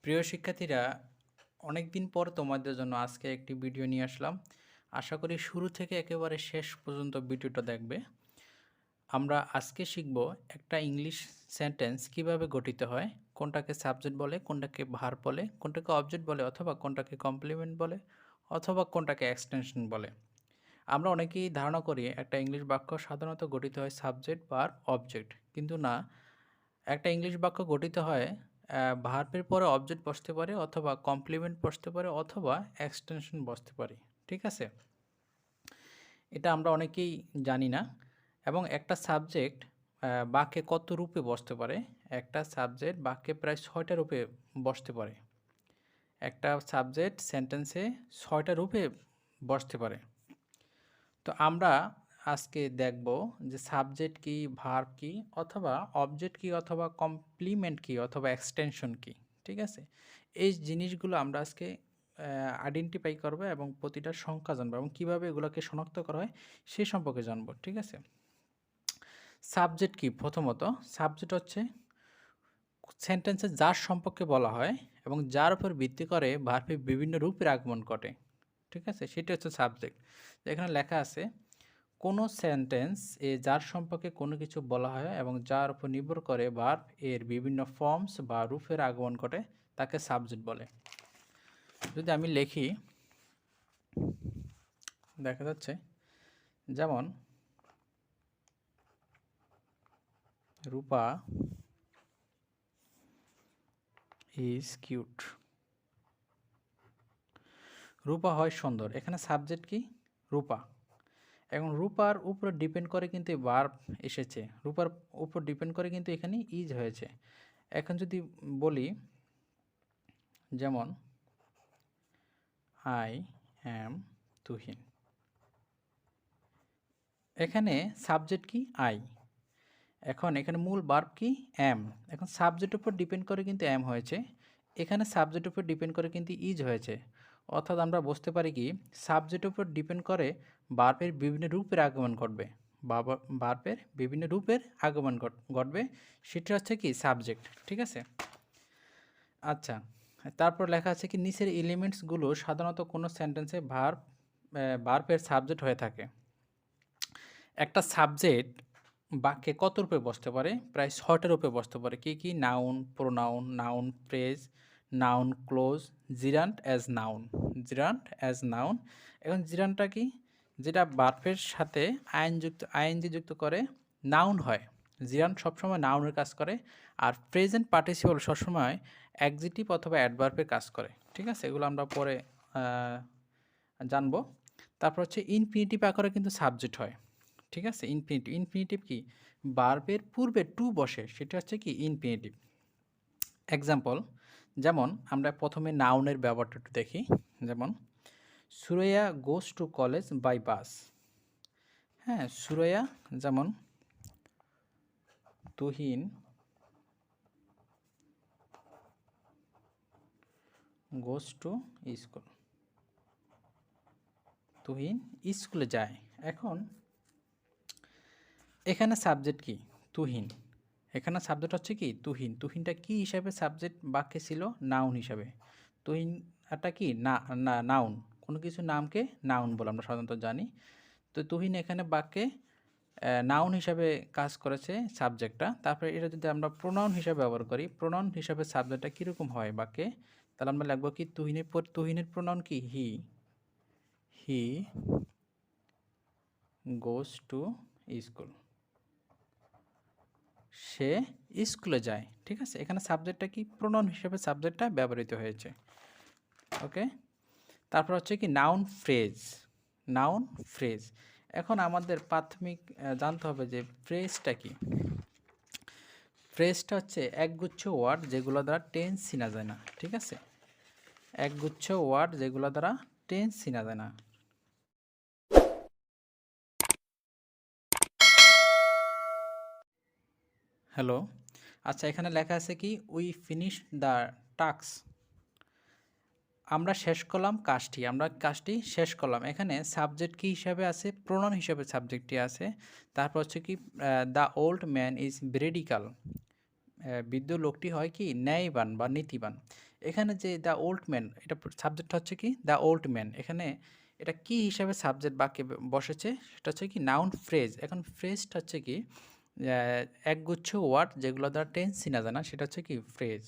প্রিয় শিক্ষার্থীরা, অনেক দিন পর তোমাদের জন্য আজকে একটি ভিডিও নিয়ে আসলাম। আশা করি শুরু থেকে একেবারে শেষ পর্যন্ত ভিডিওটা দেখবে। আমরা আজকে শিখব একটা ইংলিশ সেন্টেন্স কিভাবে গঠিত হয়, কোনটাকে সাবজেক্ট বলে, কোনটাকে ভার্ব বলে, কোনটাকে অবজেক্ট বলে, অথবা কোনটাকে কমপ্লিমেন্ট বলে, অথবা কোনটাকে এক্সটেনশন বলে। আমরা অনেকেই ধারণা করি একটা ইংলিশ বাক্য সাধারণত গঠিত হয় সাবজেক্ট বা অবজেক্ট, কিন্তু না। একটা ইংলিশ বাক্য গঠিত হয় ভার্বের পরে অবজেক্ট বসতে পারে, অথবা কমপ্লিমেন্ট বসতে পারে, অথবা এক্সটেনশন বসতে পারে। ঠিক আছে, এটা আমরা অনেকেই জানি না। এবং একটা সাবজেক্ট বাক্যে কত রূপে বসতে পারে? একটা সাবজেক্ট বাক্যে প্রায় 6টা রূপে বসতে পারে। একটা সাবজেক্ট সেন্টেন্সে 6টা রূপে বসতে পারে। তো আমরা আজকে দেখব যে সাবজেক্ট কি, ভার্ব কি, অথবা অবজেক্ট কি, অথবা কমপ্লিমেন্ট কি, অথবা এক্সটেনশন কি। ঠিক আছে, এই জিনিসগুলো আমরা আজকে আইডেন্টিফাই করব এবং প্রতিটার সংখ্যা জানবো এবং কীভাবে এগুলোকে শনাক্ত করা হয় সে সম্পর্কে জানবো। ঠিক আছে, সাবজেক্ট কি? প্রথমত সাবজেক্ট হচ্ছে সেন্টেন্সে যার সম্পর্কে বলা হয় এবং যার উপর ভিত্তি করে ভার্বে বিভিন্ন রূপের আগমন ঘটে। ঠিক আছে, সেটা হচ্ছে সাবজেক্ট। এখানে লেখা আছে কোনো সেন্টেন্স এ যার সম্পর্কে কোনো কিছু বলা হয় এবং যার উপর নির্ভর করে ভার্ব এর বিভিন্ন ফর্মস বা রূপের আগমন ঘটে তাকে সাবজেক্ট বলে। যদি আমি লিখি, দেখা যাচ্ছে যেমন রূপা ইজ কিউট। রূপা হয় সুন্দর। এখানে সাবজেক্ট কি? রূপা। এখন রূপার উপর ডিপেন্ড করে কিন্তু ভার্ব এসেছে, রূপার উপর ডিপেন্ড করে কিন্তু এখানে ইজ হয়েছে। এখন যদি বলি, যেমন আই অ্যাম তুহিন, এখানে সাবজেক্ট কি? আই। এখন এখানে মূল ভার্ব কি? অ্যাম। এখন সাবজেক্টের উপর ডিপেন্ড করে কিন্তু অ্যাম হয়েছে, এখানে সাবজেক্টের উপর ডিপেন্ড করে কিন্তু ইজ হয়েছে। অর্থাৎ আমরা বুঝতে পারি কি সাবজেক্টের উপর ডিপেন্ড করে ভার্বের বিভিন্ন রূপের আগমন ঘটবে, বা ভার্বের বিভিন্ন রূপের আগমন ঘটবে, সেটা হচ্ছে কি সাবজেক্ট। ঠিক আছে, আচ্ছা। তারপর লেখা আছে কি নিচের এলিমেন্টসগুলো সাধারণত কোনো সেন্টেন্সে ভার্বের সাবজেক্ট হয়ে থাকে। একটা সাবজেক্ট বাক্যে কত রূপে বসতে পারে? প্রায় 6টা রূপে বসতে পারে। কি কি? Noun, pronoun, noun phrase, noun clause, gerund as noun. Gerund as noun. এখন জিরান্টটা কি? যেটা ভার্বের সাথে আইএনজি যুক্ত করে নাউন হয়। জিরান্ট সবসময় নাউনের কাজ করে। আর প্রেজেন্ট পার্টিসিপল সবসময় অ্যাডজেক্টিভ অথবা অ্যাডভার্বের কাজ করে। ঠিক আছে, এগুলো আমরা পরে জানবো। তারপর হচ্ছে ইনফিনিটিভ আকারে কিন্তু সাবজেক্ট হয়। ঠিক আছে, ইনফিনিটিভ। ইনফিনিটিভ কি? ভার্বের পূর্বে টু বসে, সেটা হচ্ছে কি ইনফিনিটিভ। এক্সাম্পল, যেমন আমরা প্রথমে নাউনের ব্যবহারটা একটু দেখি। যেমন Suraiya goes to college by bus. হ্যাঁ, সুরাইয়া, যেমন Tuhin goes to school. Tuhin স্কুলে যায়। এখন এখানে সাবজেক্ট কি? তুহিন। এখানে সাবজেক্ট হচ্ছে কি তুহিন। তুহিনটা কি হিসাবে সাবজেক্ট বাক্যে ছিল? নাউন হিসাবে। তুহিনটা কি? নাউন। কোনো কিছু নামকে নাউন বলে আমরা সাধারণত জানি। তো তুহিন এখানে বাক্যে নাউন হিসাবে কাজ করেছে সাবজেক্টটা। তারপরে এটা যদি আমরা প্রোনাউন হিসাবে ব্যবহার করি, প্রোনাউন হিসাবে সাবজেক্টটা কীরকম হয় বাক্যে? তাহলে আমরা লিখব কি তুহিনের প্রোনাউন কি? হি। হি গোস টু স্কুল। সে স্কুলে যায়। ঠিক আছে, এখানে সাবজেক্টটা কি? প্রোনাউন হিসেবে সাবজেক্টটা ব্যবহৃত হয়েছে। ওকে, তারপর হচ্ছে কি নাউন ফ্রেজ। Noun phrase. এখন আমাদের প্রাথমিক জানতে হবে যে ফ্রেজটা কি। ফ্রেজটা হচ্ছে একগুচ্ছ ওয়ার্ড যেগুলো দ্বারা টেন্স চিনা যায় না। ঠিক আছে, একগুচ্ছ ওয়ার্ড যেগুলো দ্বারা টেন্স চিনা যায় না। হ্যালো, আচ্ছা, এখানে লেখা আছে কি উই ফিনিশ দ্য টাস্ক। আমরা শেষ করলাম কাজটি, আমরা কাজটি শেষ করলাম। এখানে সাবজেক্ট কি হিসাবে আছে? প্রোনাউন হিসাবে সাবজেক্টটি আছে। তারপর হচ্ছে কি দ্য ওল্ড ম্যান ইজ ভেরিডিক্যাল। বৃদ্ধ লোকটি হয় কি ন্যায়বান বা নীতিবান। এখানে যে দ্য ওল্ড ম্যান, এটা সাবজেক্ট হচ্ছে কি দ্য ওল্ড ম্যান। এখানে এটা কি হিসাবে সাবজেক্ট বাক্যে বসেছে, সেটা হচ্ছে কি নাউন ফ্রেজ। এখন ফ্রেজটা হচ্ছে কি একগুচ্ছ ওয়ার্ড যেগুলো দ্বারা টেন্স চিনা যায় না, সেটা হচ্ছে কি ফ্রেজ।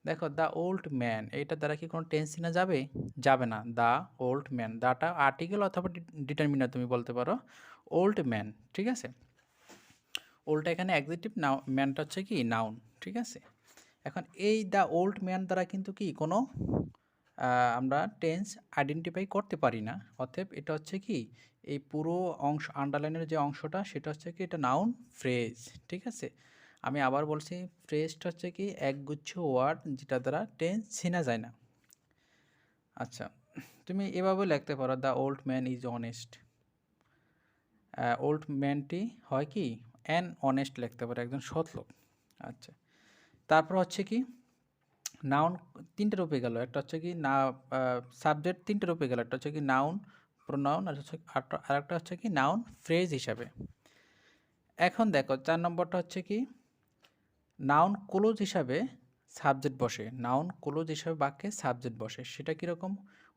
দেখো দ্য ওল্ড ম্যান, এটা দ্বারা কি কোনো টেন্স চিনা যাবে? যাবে না। দ্য ওল্ড ম্যান, দাটা আর্টিকেল অথবা ডিটারমিনার তুমি বলতে পারো। ওল্ড ম্যান, ঠিক আছে। ওল্ডটা এখানে অ্যাডজেক্টিভ, নাও ম্যানটা হচ্ছে কি নাউন, ঠিক আছে। এখন এই দ্য ওল্ড ম্যান দ্বারা কিন্তু কি কোনো আমরা টেন্স আইডেন্টিফাই করতে পারি না। অতএব এটা হচ্ছে কি এই পুরো অংশ, আন্ডারলাইনের যে অংশটা, সেটা হচ্ছে কি এটা নাউন ফ্রেজ, ঠিক আছে। আমি আবার বলছি, ফ্রেজটা হচ্ছে কি একগুচ্ছ ওয়ার্ড যেটা দ্বারা টেন্স চেনা যায় না। আচ্ছা, তুমি এভাবে লিখতে পারো the old man is honest. Old ম্যানটি হয় কি অ্যান অনেস্ট লিখতে পারে, একজন সৎ লোক। আচ্ছা, তারপর হচ্ছে কি নাউন তিনটে রূপে গেল। একটা হচ্ছে কি না সাবজেক্ট তিনটে রূপে গেল, একটা হচ্ছে কি নাউন, প্রোনাউন, আর হচ্ছে আরেকটা হচ্ছে কি নাউন ফ্রেজ হিসাবে। এখন দেখো 4 নম্বরটা হচ্ছে কি নাউন ক্লোজ হিসাবে সাবজেক্ট বসে। নাউন ক্লোজ হিসাবে বাক্যে সাবজেক্ট বসে। সেটা কীরকম?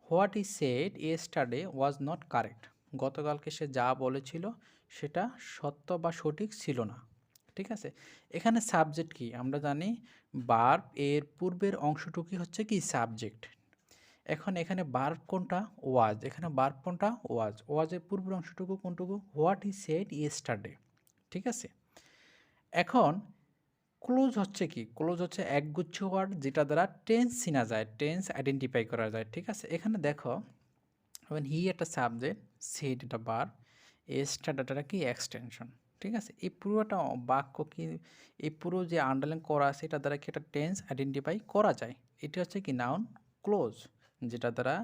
What he said yesterday was not correct. গতকালকে সে যা বলেছিল সেটা সত্য বা সঠিক ছিল না, ঠিক আছে। এখানে সাবজেক্ট কি আমরা জানি, ভার্ব এর পূর্বের অংশটুকুই হচ্ছে কি সাবজেক্ট। এখন এখানে ভার্ব কোনটা? ওয়াজ। এখানে ভার্ব কোনটা? ওয়াজ। ওয়াজের পূর্বের অংশটুকু কোনটুকু? হোয়াট ই সেড ইয়েস্টারডে, ঠিক আছে। এখন ক্লোজ হচ্ছে কি? ক্লোজ হচ্ছে একগুচ্ছ ওয়ার্ড যেটা দ্বারা টেন্স চিনা যায়, টেন্স আইডেন্টিফাই করা যায়, ঠিক আছে। এখানে দেখো হি একটা সাবজেক্ট, সেড এটা ভার্ব, এস্টারটা কি এক্সটেনশন, ঠিক আছে। এই পুরোটা বাক্য কি, এই পুরো যে আন্ডারলাইন করা আছে এটা দ্বারা কি একটা টেন্স আইডেন্টিফাই করা যায়। এটি হচ্ছে কি নাউন ক্লোজ। যেটা দ্বারা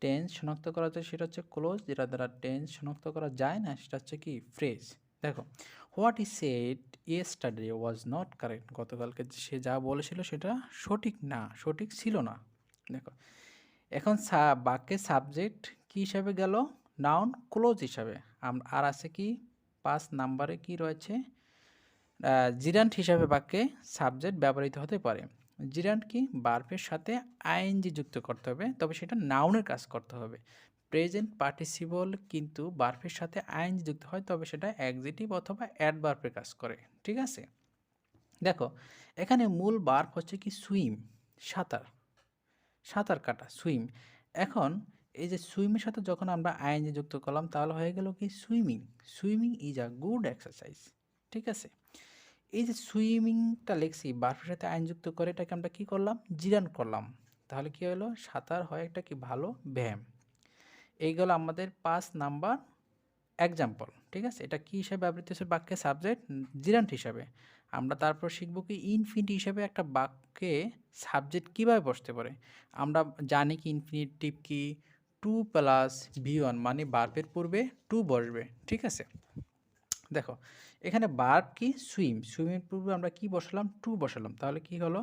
টেন্স শনাক্ত করা যায় সেটা হচ্ছে ক্লোজ, যেটা দ্বারা টেন্স শনাক্ত করা যায় না সেটা হচ্ছে কি ফ্রেজ। দেখো what is said yesterday was not correct. গতকালকে সে যা বলেছিল সেটা সঠিক না, সঠিক ছিল না। দেখো এখন বাক্যের সাবজেক্ট কি হিসাবে গেল? নাউন ক্লোজ হিসাবে। আর আছে কি 5 নাম্বারে কি রয়েছে? জিরান্ট হিসাবে বাক্যে সাবজেক্ট ব্যবহৃত হতে পারে। জিরান্ট কি? ভার্বের সাথে আইএনজি যুক্ত করতে হবে, তবে সেটা নাউনের কাজ করতে হবে। প্রেজেন্ট পার্টিসিপল কিন্তু ভার্বের সাথে আইএনজি যুক্ত হয়, তবে সেটা অ্যাডজেক্টিভ অথবা অ্যাডভার্বের কাজ করে, ঠিক আছে। দেখো এখানে মূল ভার্ব হচ্ছে কি সুইম, সাঁতার, সাঁতার কাটা, সুইম। এখন এই যে সুইমের সাথে যখন আমরা আইএনজি যুক্ত করলাম তাহলে হয়ে গেল কি swimming. Swimming is a good exercise, ঠিক আছে। এই যে সুইমিংটা লিখছি ভার্বের সাথে আইন যুক্ত করে এটাকে আমরা কি করলাম? জিরান করলাম। তাহলে কি হলো? সাঁতার হয় একটা কি ভালো ব্যায়াম। এইগুলো আমাদের 5 নাম্বার এক্সাম্পল, ঠিক আছে। এটা কি হিসাবে ব্যবহৃত হচ্ছে? বাক্যে সাবজেক্ট জিরান্ট হিসাবে। আমরা তারপর শিখবো কি ইনফিনিটিভ হিসাবে একটা বাক্যে সাবজেক্ট কিভাবে বসতে পারে। আমরা জানি কি ইনফিনিটিভ কি 2 প্লাস V1 মানে ভার্বের পূর্বে 2 বসবে, ঠিক আছে। দেখো এখানে ভার্ব কি সুইম, সুইমের পূর্বে আমরা কি বসালাম? 2 বসালাম। তাহলে কি হলো?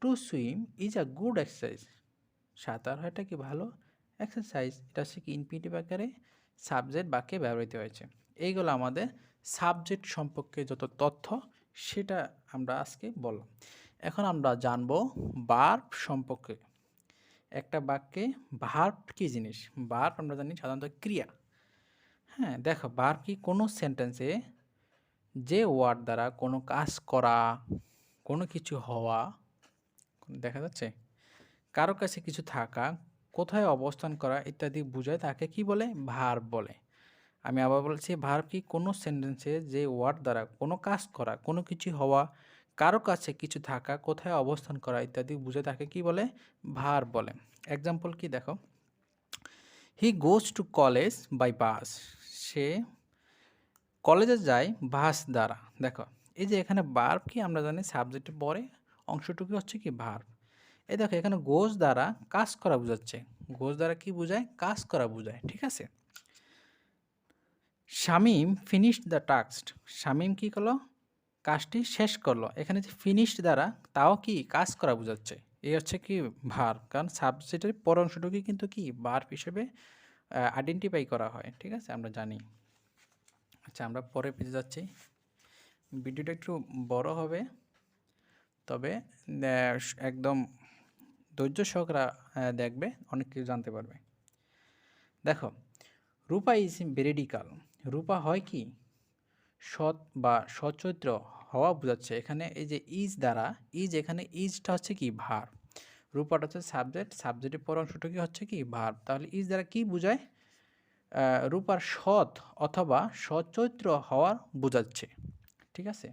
To swim is a good exercise. সাঁতার হয় এটা কি ভালো এক্সারসাইজ। এটা হচ্ছে কি ইনফিনিটিভ আকারে সাবজেক্ট বাক্যে ব্যবহৃত হয়েছে। এইগুলো আমাদের সাবজেক্ট সম্পর্কে যত তথ্য সেটা আমরা আজকে বললাম। এখন আমরা জানবো ভার্ব সম্পর্কে। একটা বাক্যে ভার্ব কি জিনিস? ভার্ব আমরা জানি সাধারণত ক্রিয়া। হ্যাঁ, দেখো ভার্ব কি? কোনো সেন্টেন্সে যে ওয়ার্ড দ্বারা কোনো কাজ করা, কোনো কিছু হওয়া, দেখা যাচ্ছে কারো কাছে কিছু থাকা, কোথায় অবস্থান করা ইত্যাদি বোঝায় তাকে কি বলে? ভার্ব বলে। আমি আবার বলছি, ভার্ব কি? কোনো সেন্টেন্সে যে ওয়ার্ড দ্বারা কোনো কাজ করা, কোনো কিছু হওয়া, কারো কাছে কিছু থাকা, কোথায় অবস্থান করা ইত্যাদি বোঝায় তাকে কি বলে? ভার্ব বলে। এক্সাম্পল কি দেখো, he goes to college by bus. সে কলেজে যায় বাস দ্বারা। দেখো এই যে এখানে ভার্ব কি আমরা জানি সাবজেক্টের পরে অংশটুকু হচ্ছে কি ভার্ব। এই দেখো এখানে গোজ দ্বারা কাজ করা বোঝাচ্ছে। গোজ দ্বারা কি বোঝায়? কাজ করা বোঝায়, ঠিক আছে। Shamim finished the task. Shamim কি করলো? কাজটি শেষ করলো। এখানে যে ফিনিশড দ্বারা তাও কি কাজ করা বোঝাচ্ছে। এই হচ্ছে কি ভার্ব, কারণ সাবজেক্টের পর অংশটুকু কিন্তু কি ভার্ব হিসেবে আইডেন্টিফাই করা হয়, ঠিক আছে, আমরা জানি। আচ্ছা আমরা পরে পেজে যাচ্ছি। ভিডিওটা একটু বড় হবে, তবে একদম ধৈর্য সহকারে দেখবে, অনেক কিছু জানতে পারবে। দেখো, রূপা ইজ ভেরিডিকাল। রূপা হয় কি? সৎ বা সচরিত্র হওয়া বোঝাচ্ছে। এখানে এই যে ইজ দ্বারা, ইজ, এখানে ইজটা হচ্ছে কি? ভার্ব। রূপাটা হচ্ছে সাবজেক্ট, সাবজেক্টের পর অংশটা কি হচ্ছে কি? ভার্ব। তাহলে ইজ দ্বারা কি বোঝায়? রূপার সৎ অথবা সচরিত্র হওয়ার বোঝাচ্ছে। ঠিক আছে?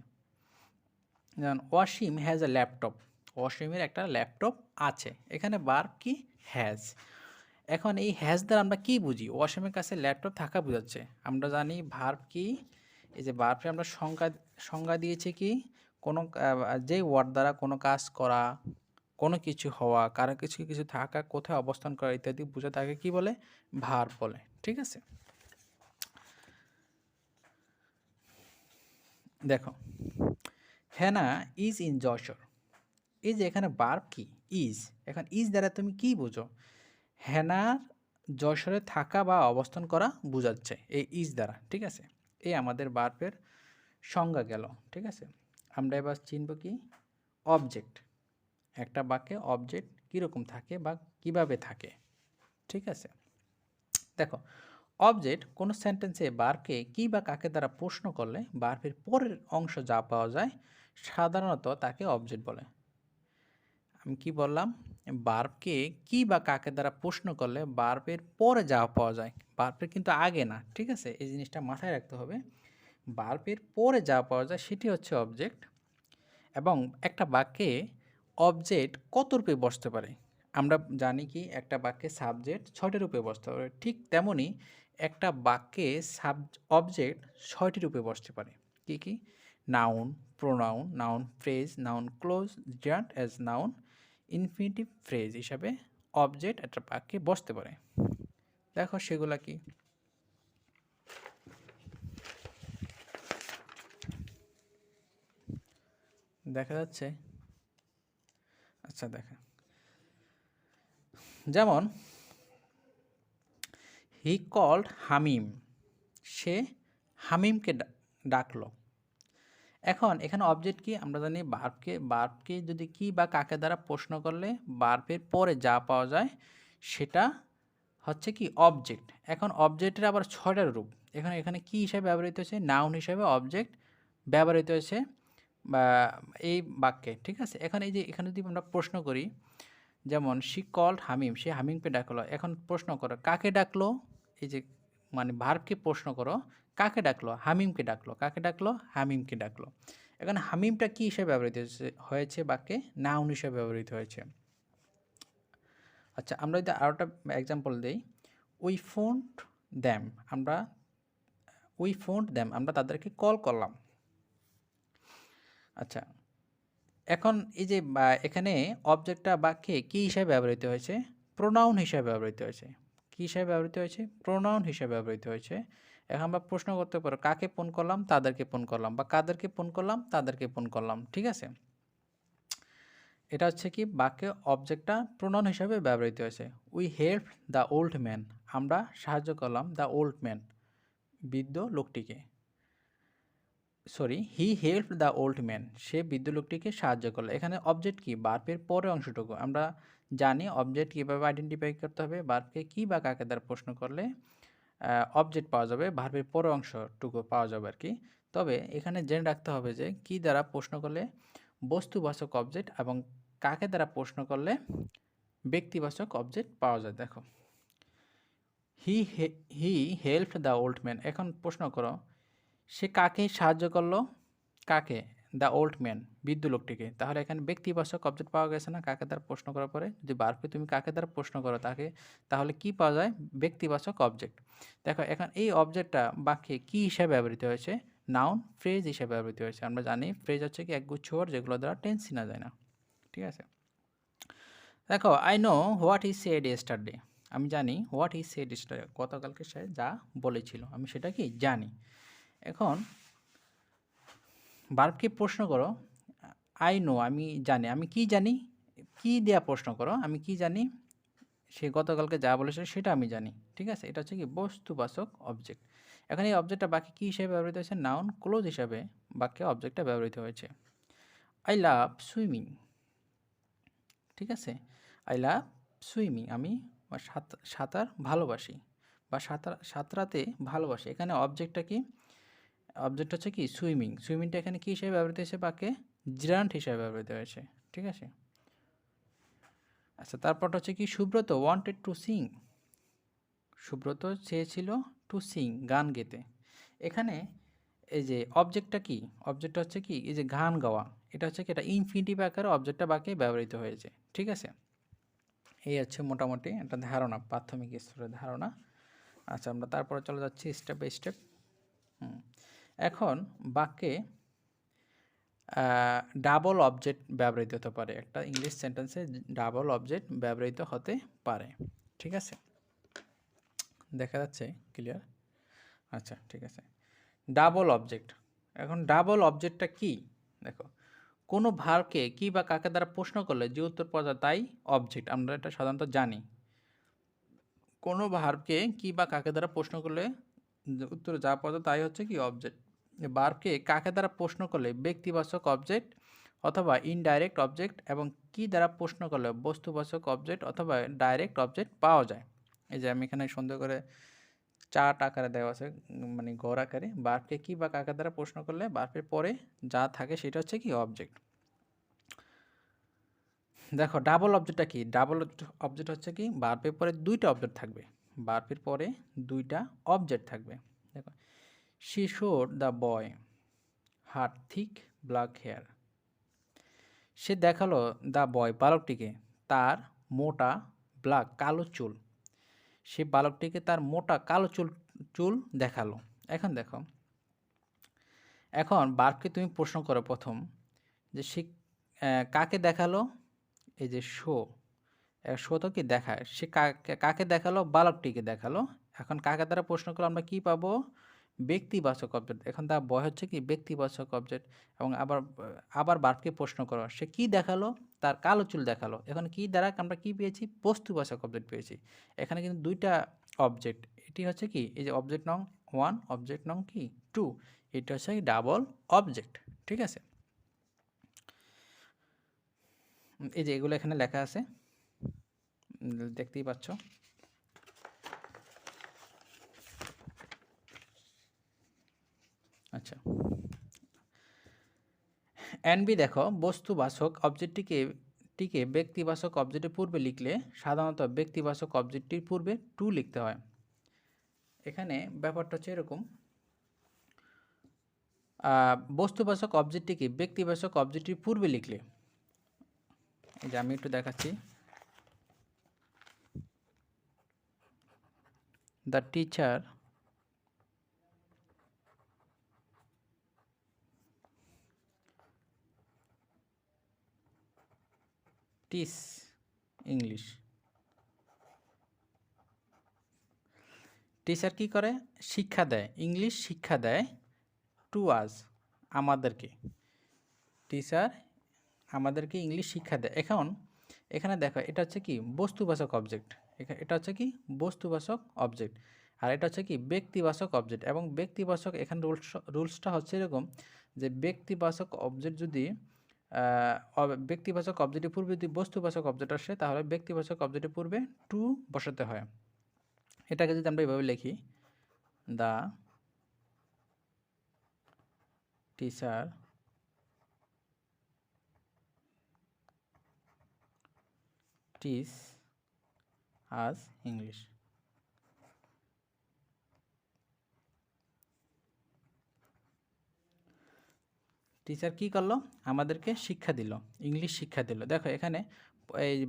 যেমন ওয়াসিম হ্যাজ এ ল্যাপটপ। ওয়াসিমের একটা ল্যাপটপ আছে। এখানে ভার্ব কি? হ্যাজ। এখন এই হ্যাজ দ্বারা আমরা কি বুঝি? ওয়াসিমের কাছে ল্যাপটপ থাকা বোঝাচ্ছে। আমরা জানি ভার্ব কি? এই যে ভার্বকে আমরা সংজ্ঞা দিয়েছি কি? কোনো যে ওয়ার্ড দ্বারা কোনো কাজ করা, কোনো কিছু হওয়া, কারো কিছু কিছু থাকা, কোথায় অবস্থান করা ইত্যাদি বুঝে থাকে কি বলে? ভার্ব বলে। ঠিক আছে? দেখো, হেনা ইজ ইন যশোর। এই যে এখানে ভার্ব কি? ইজ। এখন ইজ দ্বারা তুমি কি বুঝো? হেনার যশোরে থাকা বা অবস্থান করা বোঝাচ্ছে এই ইজ দ্বারা। ঠিক আছে? এই আমাদের ভার্বের সংজ্ঞা গেল। ঠিক আছে? আমরা এবার চিনব কি? অবজেক্ট। একটা বাক্যে অবজেক্ট কীরকম থাকে বা কিভাবে থাকে। ঠিক আছে? দেখো, অবজেক্ট কোনো সেন্টেন্সে ভার্বকে কি বা কাকে দ্বারা প্রশ্ন করলে ভার্বের পরের অংশ যা পাওয়া যায় সাধারণত তাকে অবজেক্ট বলে। আমি কি বললাম? ভার্বকে কি বা কাকে দ্বারা প্রশ্ন করলে ভার্বের পরে যা পাওয়া যায়, ভার্বের কিন্তু আগে না। ঠিক আছে? এই জিনিসটা মাথায় রাখতে হবে। ভার্বের পরে যা পাওয়া যায় সেটি হচ্ছে অবজেক্ট। এবং একটা বাক্যে অবজেক্ট কত রূপে বসতে পারে? আমরা জানি কি একটা বাক্যে সাবজেক্ট ৬টি রূপে বসতে পারে। ঠিক তেমনই একটা বাক্যে অবজেক্ট ৬টি রূপে বসতে পারে। কি কি? Noun, pronoun, noun phrase, noun clause, just as noun, infinitive phrase হিসাবে অবজেক্ট একটা বাক্যে বসতে পারে। দেখো সেগুলা কি? দেখা যাচ্ছে? আচ্ছা, দেখা। যেমন হি কল্ড হামিম। সে হামিমকে ডাকলো। এখন এখানে অবজেক্ট কি? আমরা জানি ভার্বকে যদি কি বা কাকে দ্বারা প্রশ্ন করলে ভার্বের পরে যা পাওয়া যায় সেটা হচ্ছে কি? অবজেক্ট। এখন অবজেক্টের আবার ৬টা রূপ। এখানে কি হিসাবে ব্যবহৃত হয়েছে? নাউন হিসাবে অবজেক্ট ব্যবহৃত হয়েছে বা এই বাক্যে। ঠিক আছে? এখন এই যে এখানে যদি আমরা প্রশ্ন করি, যেমন শি কল্ড হামিম, সে হামিমকে ডাকলো। এখন প্রশ্ন করো কাকে ডাকলো? এই যে মানে ভার্বকে প্রশ্ন করো কাকে ডাকলো? হামিমকে ডাকলো। কাকে ডাকলো? হামিমকে ডাকলো। এখন হামিমটা কি হিসেবে ব্যবহৃত হয়েছে বাক্যে? নাউন হিসেবে ব্যবহৃত হয়েছে। আচ্ছা, আমরা যদি আরেকটা এক্সাম্পল দিই, উই ফোনড দ্যাম। আমরা তাদেরকে কল করলাম। আচ্ছা, এখন এই যে এখানে অবজেক্টটা বাক্যে কি হিসাবে ব্যবহৃত হয়েছে? প্রোনাউন হিসাবে ব্যবহৃত হয়েছে। কি হিসাবে ব্যবহৃত হয়েছে? প্রোনাউন হিসাবে ব্যবহৃত হয়েছে। এখন আমরা প্রশ্ন করতে পারো কাকে ফোন করলাম? তাদেরকে ফোন করলাম। বা কাদেরকে ফোন করলাম? তাদেরকে ফোন করলাম। ঠিক আছে? এটা হচ্ছে কি? বাক্যে অবজেক্টটা প্রোনাউন হিসাবে ব্যবহৃত হয়েছে। We help the old man. আমরা সাহায্য করলাম দ্য ওল্ড ম্যান, বৃদ্ধ লোকটিকে। He help the old man. সে বৃদ্ধ লোকটিকে সাহায্য করলো। এখানে অবজেক্ট কি? ভার্বের পরের অংশটুকু। আমরা জানি অবজেক্ট কীভাবে আইডেন্টিফাই করতে হবে। ভার্বকে কি বা কাকে দ্বারা প্রশ্ন করলে অবজেক্ট পাওয়া যাবে, ভার্বের পরের অংশটুকু পাওয়া যাবে আর কি। তবে এখানে জেনে রাখতে হবে যে কি দ্বারা প্রশ্ন করলে বস্তুবাচক অবজেক্ট এবং কাকে দ্বারা প্রশ্ন করলে ব্যক্তিবাচক অবজেক্ট পাওয়া যায়। দেখো, হি হেল্প দ্য ওল্ড ম্যান। এখন প্রশ্ন করো সে কাকে সাহায্য করলো? কাকে? দ্য ওল্ড ম্যান, বৃদ্ধ লোকটিকে। তাহলে এখানে ব্যক্তিবাচক অবজেক্ট পাওয়া গেছে না কাকে দ্বারা প্রশ্ন করার পরে? যদি ভার্বকে তুমি কাকে দ্বারা প্রশ্ন করো তাহলে কি পাওয়া যায়? ব্যক্তিবাচক অবজেক্ট। দেখো, এখন এই অবজেক্টটা বাক্যে কি হিসাবে ব্যবহৃত হয়েছে? নাউন ফ্রেজ হিসাবে ব্যবহৃত হয়েছে। আমরা জানি ফ্রেজ হচ্ছে কি একগুচ্ছ ওয়ার্ড যেগুলো দ্বারা টেন্স চেনা যায় না। ঠিক আছে? দেখো, I know what he said yesterday. আমি জানি হোয়াট হি সেড ইয়েস্টারডে, গতকালকে সে যা বলেছিল আমি সেটা কি জানি। এখন ভার্বকে প্রশ্ন করো আই নো, আমি জানি। আমি কি জানি? কি দেয়া প্রশ্ন করো, আমি কি জানি? সে গতকালকে যা বলেছে সেটা আমি জানি। ঠিক আছে? এটা হচ্ছে কি? বস্তুবাচক অবজেক্ট। এখন এই অবজেক্টটা বাক্যে কী হিসেবে ব্যবহৃত হয়েছে? নাউন ক্লোজ হিসাবে বাক্যে অবজেক্টটা ব্যবহৃত হয়েছে। I love swimming. ঠিক আছে? আই লাভ সুইমিং, আমি সাঁতার ভালোবাসি বা সাঁতরাতে ভালোবাসি। এখানে অবজেক্টটা কি? অবজেক্ট হচ্ছে কি সুইমিং। সুইমিংটা এখানে কী হিসেবে ব্যবহৃত হয়েছে? বাক্যে জিরান্ট হিসেবে ব্যবহৃত হয়েছে। ঠিক আছে। আচ্ছা, তারপরটা হচ্ছে কি সুব্রত ওয়ান্টেড টু সিং। সুব্রত চেয়েছিল টু সিং, গান গেতে। এখানে এই যে অবজেক্টটা কি? অবজেক্টটা হচ্ছে কি এই যে গান গাওয়া, এটা হচ্ছে কি এটা ইনফিনিটিভ আকারে অবজেক্টটা বাক্যে ব্যবহৃত হয়েছে। ঠিক আছে। এই হচ্ছে মোটামুটি একটা ধারণা, প্রাথমিক স্তরের ধারণা। আচ্ছা, আমরা তারপরে চলে যাচ্ছি স্টেপ বাই স্টেপ। এখন বাক্যে ডাবল অবজেক্ট ব্যবহৃত হতে পারে। একটা ইংলিশ সেন্টেন্সে ডাবল অবজেক্ট ব্যবহৃত হতে পারে। ঠিক আছে, দেখা যাচ্ছে ক্লিয়ার? আচ্ছা, ঠিক আছে। Double object. এখন ডাবল অবজেক্টটা কি? দেখো, কোনো ভার্বকে কি বা কাকে দ্বারা প্রশ্ন করলে যে উত্তর পাওয়া যায় তাই অবজেক্ট। আমরা এটা সাধারণত জানি। কোনো ভার্বকে কি বা কাকে দ্বারা প্রশ্ন করলে উত্তরে যা পাওয়া যায় তাই হচ্ছে কি অবজেক্ট। ভার্বকে কাকে দ্বারা প্রশ্ন করলে ব্যক্তিবাচক অবজেক্ট অথবা ইনডাইরেক্ট অবজেক্ট, এবং কি দ্বারা প্রশ্ন করলে বস্তুবাচক অবজেক্ট অথবা ডাইরেক্ট অবজেক্ট পাওয়া যায়। এই যে আমি এখানে সুন্দর করে চার্ট আকারে দেওয়া আছে, মানে গড় আকারে। ভার্বকে কি বা কাকে দ্বারা প্রশ্ন করলে ভার্বের পরে যা থাকে সেটা হচ্ছে কি অবজেক্ট। দেখো, ডাবল অবজেক্টটা কি? ডাবল অবজেক্ট হচ্ছে কি ভার্বের পরে দুইটা অবজেক্ট থাকবে। ভার্বের পরে দুইটা অবজেক্ট থাকবে। দেখো, she showed the boy her thick black hair. সে দেখালো দ্য বয় বালকটিকে তার মোটা ব্ল্যাক কালো চুল। সে বালকটিকে তার মোটা কালো চুল দেখালো। এখন দেখো, এখন ভার্বকে তুমি প্রশ্ন করো প্রথম যে সে কাকে দেখালো? এই যে শো তো কি দেখায়, সে কাকে দেখালো? বালকটিকে দেখালো। এখন কাকে দ্বারা প্রশ্ন করলে আমরা কি পাবো? ব্যক্তিবাচক অবজেক্ট। এখন তার বয় হচ্ছে কি ব্যক্তিবাচক অবজেক্ট। এবং আবার ভার্বকে প্রশ্ন করো, সে কি দেখালো? তার কালো চুল দেখালো। এখন কি দ্বারা আমরা কি পেয়েছি? বস্তুবাচক অবজেক্ট পেয়েছি। এখানে কিন্তু দুইটা অবজেক্ট। এটি হচ্ছে কি এই যে অবজেক্ট নং 1, অবজেক্ট নং কি 2। এটা হচ্ছে ডাবল অবজেক্ট। ঠিক আছে। এই যে এগুলো এখানে লেখা আছে, দেখতেই পাচ্ছ। আচ্ছা, এনবি দেখো, বস্তুবাচক অবজেক্টটিকে ব্যক্তিবাচক অবজেক্টের পূর্বে লিখলে সাধারণত ব্যক্তিবাচক অবজেক্টটির পূর্বে টু লিখতে হয়। এখানে ব্যাপারটা হচ্ছে এরকম, বস্তুবাচক অবজেক্টটিকে ব্যক্তিবাচক অবজেক্টটির পূর্বে লিখলে, এই যে আমি একটু দেখাচ্ছি, the teacher teach English. Teacher কি করে? শিক্ষা দেয়, ইংলিশ শিক্ষা দেয় টু আস, আমাদেরকে। টিচার আমাদেরকে ইংলিশ শিক্ষা দেয়। এখন এখানে দেখো, এটা হচ্ছে কি বস্তুবাচক অবজেক্ট। এটা হচ্ছে কি বস্তুবাচক অবজেক্ট, আর এটা হচ্ছে কি ব্যক্তিবাচক অবজেক্ট। এবং ব্যক্তিবাচক এখানে রুলসটা হচ্ছে এরকম যে ব্যক্তিবাচক অবজেক্ট যদি ব্যক্তিবাচক অবজেক্টের পূর্বে যদি বস্তুবাচক অবজেক্ট আসে, তাহলে ব্যক্তিবাচক অবজেক্টের পূর্বে টু বসাতে হয়। এটাকে যদি আমরা এভাবে লিখি, the teacher teach us English. Teacher কি করলো? আমাদেরকে শিক্ষা দিল, ইংলিশ শিক্ষা দিল। দেখো এখানে এই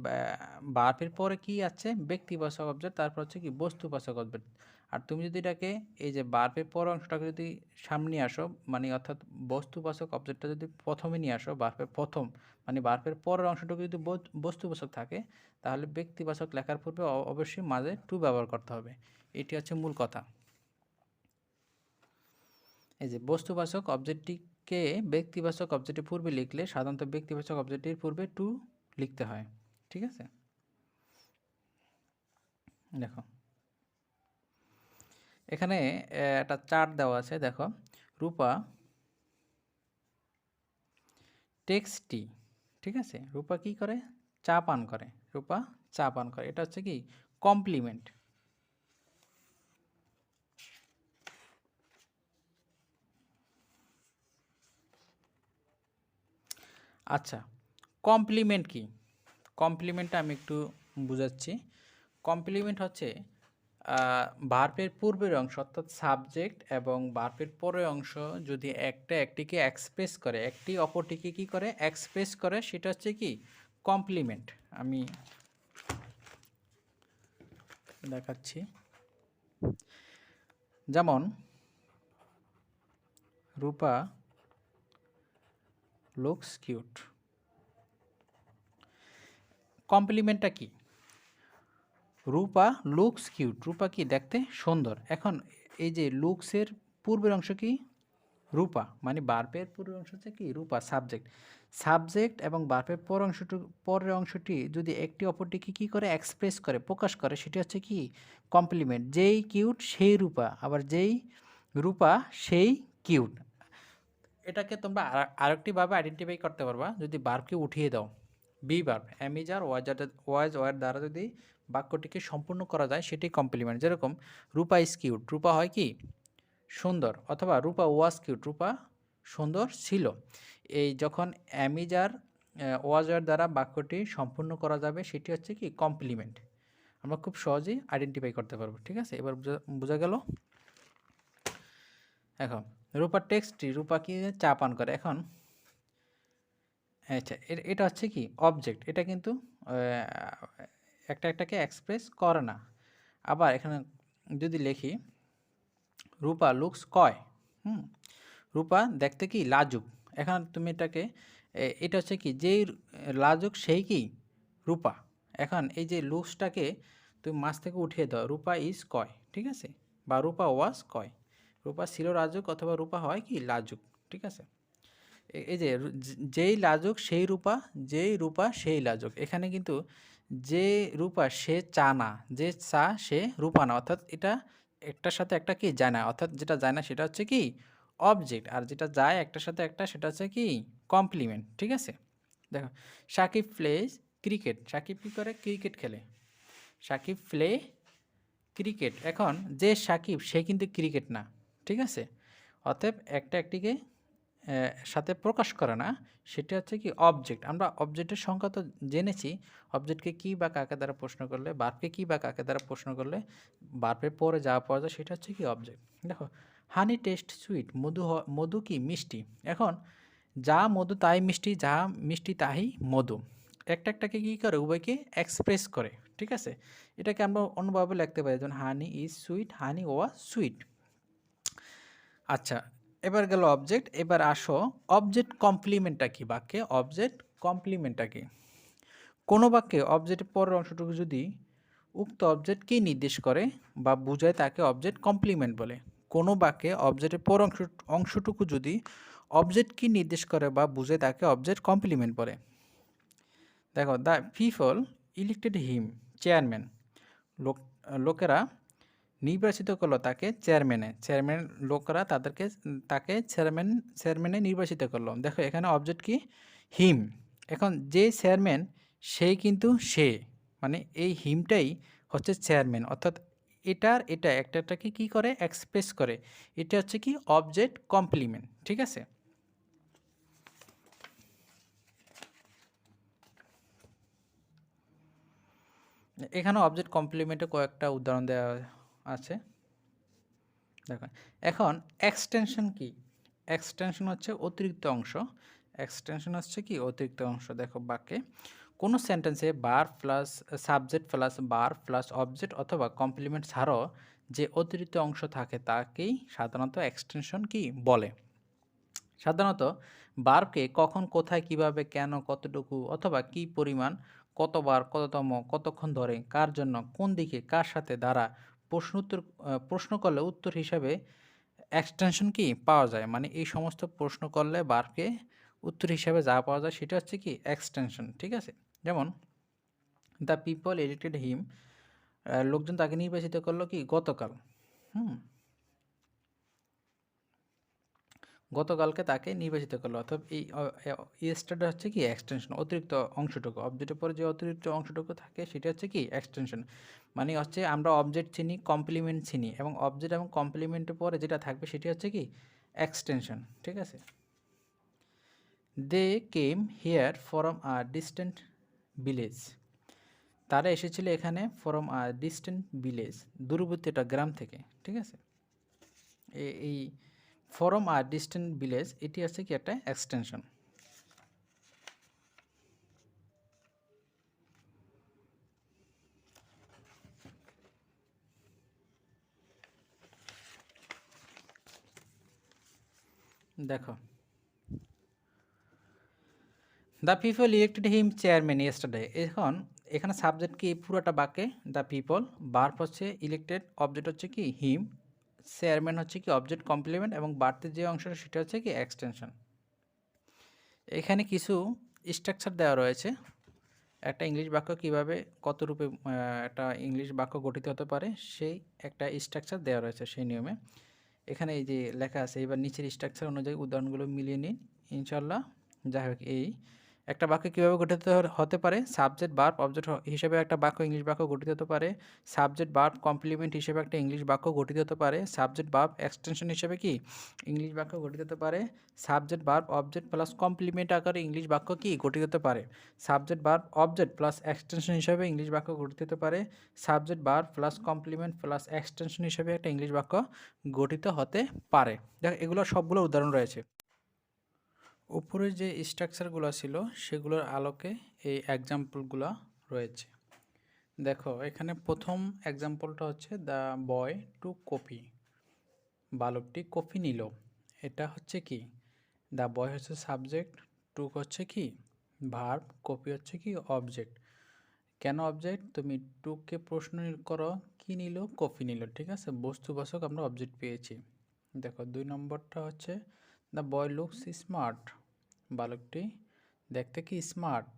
ভার্বের পরে কি আছে? ব্যক্তিবাচক অবজেক্ট, তারপর হচ্ছে কি বস্তুবাচক অবজেক্ট। আর তুমি যদি এটাকে এই যে ভার্বের পর অংশটাকে যদি সামনে আসো, মানে অর্থাৎ বস্তুবাচক অবজেক্টটা যদি প্রথমে নিয়ে আসো, ভার্বের প্রথম মানে ভার্বের পরের অংশটুকু যদি বস্তুবাচক থাকে, তাহলে ব্যক্তিবাচক লেখার পূর্বে অবশ্যই মাঝে টু ব্যবহার করতে হবে। এটি হচ্ছে মূল কথা। এই যে বস্তুবাচক অবজেক্টটিকে ব্যক্তিবাচক অবজেক্টের পূর্বে লিখলে সাধারণত ব্যক্তিবাচক অবজেক্টের পূর্বে টু লিখতে হয়। ঠিক আছে, দেখো এখানে একটা চার্ট দেওয়া আছে। দেখো, রূপা টেক্স টি। ঠিক আছে, রূপা কি করে? চা পান করে, রূপা চা পান করে, এটা হচ্ছে কি কমপ্লিমেন্ট। আচ্ছা, কমপ্লিমেন্ট কি? কমপ্লিমেন্টটা আমি একটু বুঝাচ্ছি। কমপ্লিমেন্ট হচ্ছে ভার্বের পূর্বের অংশ অর্থাৎ সাবজেক্ট এবং ভার্বের পরের অংশ যদি একটা একটিকে এক্সপ্রেস করে, একটি অপরটিকে কি করে এক্সপ্রেস করে, সেটা হচ্ছে কি কমপ্লিমেন্ট। আমি দেখাচ্ছি, যেমন রূপা লুকস কিউট। কমপ্লিমেন্টটা কি? রূপা লুকস কিউট, রূপা কি দেখতে সুন্দর। এখন এই যে লুকসের পূর্বের অংশ কি রূপা, মানে ভার্বের পূর্বের অংশ হচ্ছে কি রূপা, সাবজেক্ট। সাবজেক্ট এবং ভার্বের পরের অংশটি যদি একটি অপরটিকে কি করে এক্সপ্রেস করে, প্রকাশ করে, সেটি হচ্ছে কি কমপ্লিমেন্ট। যেই কিউট সেই রূপা, আবার যেই রূপা সেই কিউট। এটাকে তোমরা আরেকটিভাবে আইডেন্টিফাই করতে পারবা যদি ভার্বকে উঠিয়ে দাও। Be verb am is are was were দ্বারা যদি বাক্যটিকে সম্পূর্ণ করা যায়, সেটি কমপ্লিমেন্ট। যেরকম রূপা ইজ কিউট, রূপা হয় কি সুন্দর, অথবা রূপা ওয়াজ কিউট, রূপা সুন্দর ছিল। এই যখন অ্যামিজ আর ওয়াজ ওয়ার দ্বারা বাক্যটি সম্পূর্ণ করা যাবে, সেটি হচ্ছে কি কমপ্লিমেন্ট। আমরা খুব সহজেই আইডেন্টিফাই করতে পারবো। ঠিক আছে, এবার বোঝা গেল। এখন রূপার টেক্সটটি, রূপা কি চা পান করে। এখন আচ্ছা, এটা হচ্ছে কি অবজেক্ট, এটা কিন্তু একটাকে এক্সপ্রেস করে না। আবার এখানে যদি লিখি রূপা লুকস কয়, রূপা দেখতে কি লাজুক। এখন তুমি এটাকে এটা হচ্ছে কি যেই লাজুক সেই কি রূপা। এখন এই যে লুকসটাকে তুমি মাছ থেকে উঠিয়ে দাও, রূপা ইজ কয়, ঠিক আছে, বা রূপা ওয়াজ কয়। রূপা ছিল লাজুক অথবা রূপা হয় কি লাজুক, ঠিক আছে। এই যে যেই লাজুক সেই রূপা, যেই রূপা সেই লাজুক। এখানে কিন্তু যে রূপা সে চা না, যে চা সে রূপা না, অর্থাৎ এটা একটার সাথে একটা কি যায় না, অর্থাৎ যেটা যায় না সেটা হচ্ছে কি অবজেক্ট, আর যেটা যায় একটার সাথে একটা সেটা হচ্ছে কি কমপ্লিমেন্ট। ঠিক আছে, দেখো সাকিব প্লেজ ক্রিকেট, সাকিব কী করে ক্রিকেট খেলে, সাকিব প্লে ক্রিকেট। এখন যে সাকিব সে কিন্তু ক্রিকেট না, ঠিক আছে, অতএব একটা একটিকে সাথে প্রকাশ করে না, সেটা হচ্ছে কি অবজেক্ট। আমরা অবজেক্টের সংখ্যা তো জেনেছি, অবজেক্টকে কী বা কাকে দ্বারা প্রশ্ন করলে, ভার্বকে কী বা কাকে দ্বারা প্রশ্ন করলে ভার্বের পরে যা পাওয়া যায় সেটা হচ্ছে কি অবজেক্ট। দেখো হানি টেস্ট সুইট, মধু কি মিষ্টি। এখন যা মধু তাই মিষ্টি, যা মিষ্টি তাই মধু, একটাকে কী করে উভয়কে এক্সপ্রেস করে। ঠিক আছে, এটাকে আমরা অন্যভাবে লিখতে পারি, যেমন হানি is sweet, honey was sweet. আচ্ছা, এবার গেল অবজেক্ট। এবার আসো অবজেক্ট কমপ্লিমেন্টটা কি বাক্যে, অবজেক্ট কমপ্লিমেন্টটা কি। কোনো বাক্যে অবজেক্টের পরের অংশটুকু যদি উক্ত অবজেক্ট কি নির্দেশ করে বা বোঝায়, তাকে অবজেক্ট কমপ্লিমেন্ট বলে। কোনো বাক্যে অবজেক্টের পর অংশটুকু যদি অবজেক্ট কি নির্দেশ করে বা বোঝায়, তাকে অবজেক্ট কমপ্লিমেন্ট বলে। দেখো the people elected him chairman, লোকেরা নির্বাচিত করলো তাকে চেয়ারম্যান লোকরা তাকে চেয়ারম্যানে নির্বাচিত করলো। দেখো এখানে অবজেক্ট কি হিম। এখন যে চেয়ারম্যান সেই কিন্তু সে, মানে এই হিমটাই হচ্ছে চেয়ারম্যান, অর্থাৎ এটা একটাকে কি করে এক্সপ্রেস করে, এটা হচ্ছে কি অবজেক্ট কমপ্লিমেন্ট। ঠিক আছে, এখানে অবজেক্ট কমপ্লিমেন্টে কয়েকটা উদাহরণ দেওয়া আছে। দেখুন এখন এক্সটেনশন কি, এক্সটেনশন হচ্ছে অতিরিক্ত অংশ, এক্সটেনশন হচ্ছে কি অতিরিক্ত অংশ। দেখো বাক্যে কোনো সেন্টেন্সে বার প্লাস সাবজেক্ট প্লাস বার প্লাস অবজেক্ট অথবা কমপ্লিমেন্ট ছাড়াও যে অতিরিক্ত অংশ থাকে তাকেই সাধারণত এক্সটেনশন কি বলে। সাধারণত বারকে কখন কোথায় কিভাবে কেন কতটুকু অথবা কি পরিমাণ কতবার কততম কতক্ষণ ধরে কার জন্য কোন দিকে কার সাথে দ্বারা প্রশ্ন করলে উত্তর হিসাবে এক্সটেনশন কি পাওয়া যায়, মানে এই সমস্ত প্রশ্ন করলে বারকে উত্তর হিসাবে যা পাওয়া যায় সেটা হচ্ছে কি এক্সটেনশন। ঠিক আছে, যেমন দ্য পিপল এডিক্টেড হিম, লোকজন তাকে নির্বাচিত করলো কি গতকাল। গতকালকে তাকে নির্বাচিত করলো। অর্থাৎ এই ইয়েস্টারডে হচ্ছে কি এক্সটেনশন, অতিরিক্ত অংশটুকু। অবজেক্টের পরে যে অতিরিক্ত অংশটুকু থাকে সেটা হচ্ছে কি এক্সটেনশন। মানে হচ্ছে আমরা অবজেক্ট চিনি, কমপ্লিমেন্ট চিনি, এবং অবজেক্ট এবং কমপ্লিমেন্টের পরে যেটা থাকবে সেটি হচ্ছে কি এক্সটেনশন। ঠিক আছে। They came here from a distant village. তারা এসেছিল এখানে ফ্রম আ ডিস্টেন্ট ভিলেজ, দূরবর্তী একটা গ্রাম থেকে। ঠিক আছে। এই ফ্রম আ ডিস্টেন্ট ভিলেজ এটি হচ্ছে কি একটা এক্সটেনশন। দেখো, the people elected him chairman yesterday. এখন এখানে সাবজেক্ট কি পুরোটা বাক্যে দ্য পিপল, ভার্ব হচ্ছে ইলেক্টেড, অবজেক্ট হচ্ছে কি হিম, চেয়ারম্যান হচ্ছে কি অবজেক্ট কমপ্লিমেন্ট, এবং বাড়তি যে অংশটা সেটা হচ্ছে কি এক্সটেনশন। এখানে কিছু স্ট্রাকচার দেওয়া রয়েছে। একটা ইংলিশ বাক্য কীভাবে কত রূপে একটা ইংলিশ বাক্য গঠিত হতে পারে সেই একটা স্ট্রাকচার দেওয়া রয়েছে সেই নিয়মে। এখানে এই যে লেখা আছে, এবার নিচের স্ট্রাকচার অনুযায়ী উদাহরণগুলো মিলিয়ে নিন ইনশাল্লাহ। যাই হোক, এই একটা বাক্য কীভাবে গঠিত হতে পারে, সাবজেক্ট ভার্ব অবজেক্ট হিসেবে একটা বাক্য ইংলিশ বাক্য গঠিত হতে পারে, সাবজেক্ট ভার্ব কমপ্লিমেন্ট হিসেবে একটা ইংলিশ বাক্য গঠিত হতে পারে, সাবজেক্ট ভার্ব এক্সটেনশন হিসেবে কি ইংলিশ বাক্য গঠিত হতে পারে, subject verb object plus complement আকারে ইংলিশ বাক্য কি গঠিত হতে পারে, subject verb object plus extension হিসেবে ইংলিশ বাক্য গঠিত হতে পারে, subject verb plus complement plus extension হিসেবে একটা ইংলিশ বাক্য গঠিত হতে পারে। দেখ, এগুলো সবগুলো উদাহরণ রয়েছে। উপরে যে স্ট্রাকচারগুলো ছিল সেগুলোর আলোকে এই এক্সাম্পলগুলো রয়েছে। দেখো, এখানে প্রথম এক্সাম্পলটা হচ্ছে দ্য বয় টু কফি, বালকটি কফি নিল। এটা হচ্ছে কি দ্য বয় হচ্ছে সাবজেক্ট, টুক হচ্ছে কি ভার্ব, কফি হচ্ছে কি অবজেক্ট। কেন অবজেক্ট? তুমি টুকে প্রশ্ন করো কি নিল, কফি নিল। ঠিক আছে, বস্তুবাচক আমরা অবজেক্ট পেয়েছি। দেখো, 2 নম্বরটা হচ্ছে দ্য বয় লুকস স্মার্ট, বালকটি দেখতে কি স্মার্ট।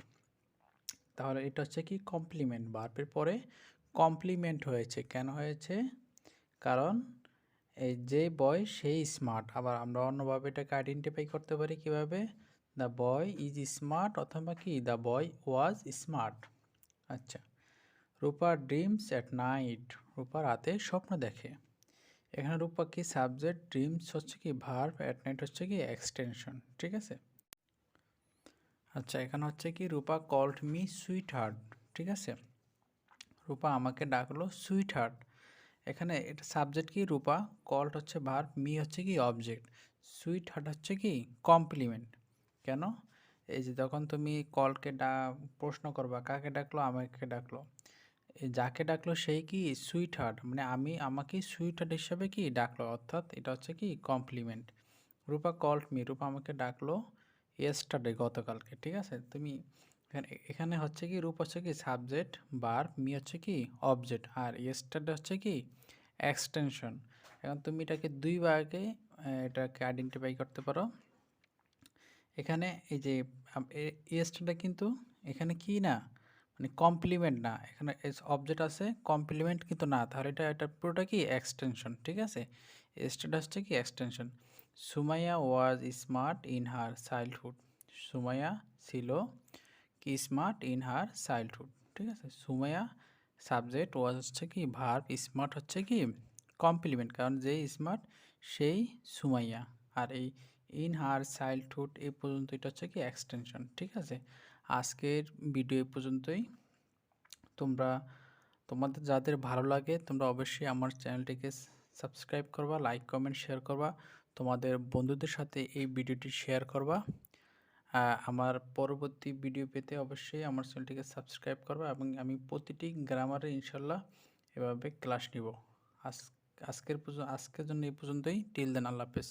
তাহলে এটা হচ্ছে কি কমপ্লিমেন্ট, ভার্বের পরে কমপ্লিমেন্ট হয়েছে। কেন হয়েছে? কারণ এই যে বয় সেই স্মার্ট। আবার আমরা অন্যভাবে এটাকে আইডেন্টিফাই করতে পারি কিভাবে, দ্য বয় ইজ স্মার্ট অথবা কি দ্য বয় ওয়াজ স্মার্ট। আচ্ছা, রূপা ড্রিমস অ্যাট নাইট, রূপা রাতে স্বপ্ন দেখে। এখানে রূপা কি সাবজেক্ট, ড্রিমস হচ্ছে কি ভার্ব, অ্যাট নাইট হচ্ছে কি এক্সটেনশন। ঠিক আছে। আচ্ছা, এখানে হচ্ছে কি রূপা কল্ড মি সুইট হার্ট। ঠিক আছে, রূপা আমাকে ডাকলো সুইট হার্ট। এখানে এটা সাবজেক্ট কি রূপা, কল্ড হচ্ছে ভার্ব, মি হচ্ছে কি অবজেক্ট, সুইট হার্ট হচ্ছে কি কমপ্লিমেন্ট। কেন? এই যে যখন তুমি কলকে প্রশ্ন করবা কাকে ডাকলো, আমাকে ডাকলো, যাকে ডাকলো সেই কি সুইট হার্ট, মানে আমাকে সুইট হার্ট হিসাবে কি ডাকলো, অর্থাৎ এটা হচ্ছে কি কমপ্লিমেন্ট। রূপা কল্ড মি, রূপা আমাকে ডাকলো ইয়েস্টারডে, গতকালকে। ঠিক আছে, তুমি এখানে হচ্ছে কি রূপ হচ্ছে কি সাবজেক্ট, ভার্ব, মি হচ্ছে কি অবজেক্ট, আর ইয়েস্টারডে হচ্ছে কি এক্সটেনশন। এখন তুমি এটাকে দুই ভাগে এটাকে আইডেন্টিফাই করতে পারো। এখানে এই যে ইয়েস্টারডে কিন্তু এখানে কি না, মানে কমপ্লিমেন্ট না, এখানে অবজেক্ট আছে, কমপ্লিমেন্ট কিন্তু না, তাহলে এটা পুরোটা কি এক্সটেনশন। ঠিক আছে, ইয়েস্টারডে হচ্ছে কি extension. Sumaiya was smart in her childhood, Sumaiya ছিল কি স্মার্ট ইন হার চাইল্ডহুড। ঠিক আছে, সুমাইয়া সাবজেক্ট, ওয়াজ হচ্ছে কি ভার্ব, স্মার্ট হচ্ছে কি কমপ্লিমেন্ট, কারণ যেই স্মার্ট সেই সুমাইয়া, আর এই ইন হার চাইল্ডহুড এই পর্যন্ত এটা হচ্ছে কি এক্সটেনশন। ঠিক আছে, আজকের ভিডিও এই পর্যন্তই। তোমাদের যাদের ভালো লাগে তোমরা অবশ্যই আমার চ্যানেলটিকে সাবস্ক্রাইব করবা, লাইক কমেন্ট শেয়ার করবা, তোমাদের বন্ধুদের সাথে এই ভিডিওটি শেয়ার করবা। আমার পরবর্তী ভিডিও পেতে অবশ্যই আমার চ্যানেলটিকে সাবস্ক্রাইব করবা, এবং আমি প্রতিটি গ্রামারে ইনশাল্লাহ এভাবে ক্লাস নিব। আজকের জন্য এই পর্যন্তই। টিল দেন, আল্লাহ হাফেজ।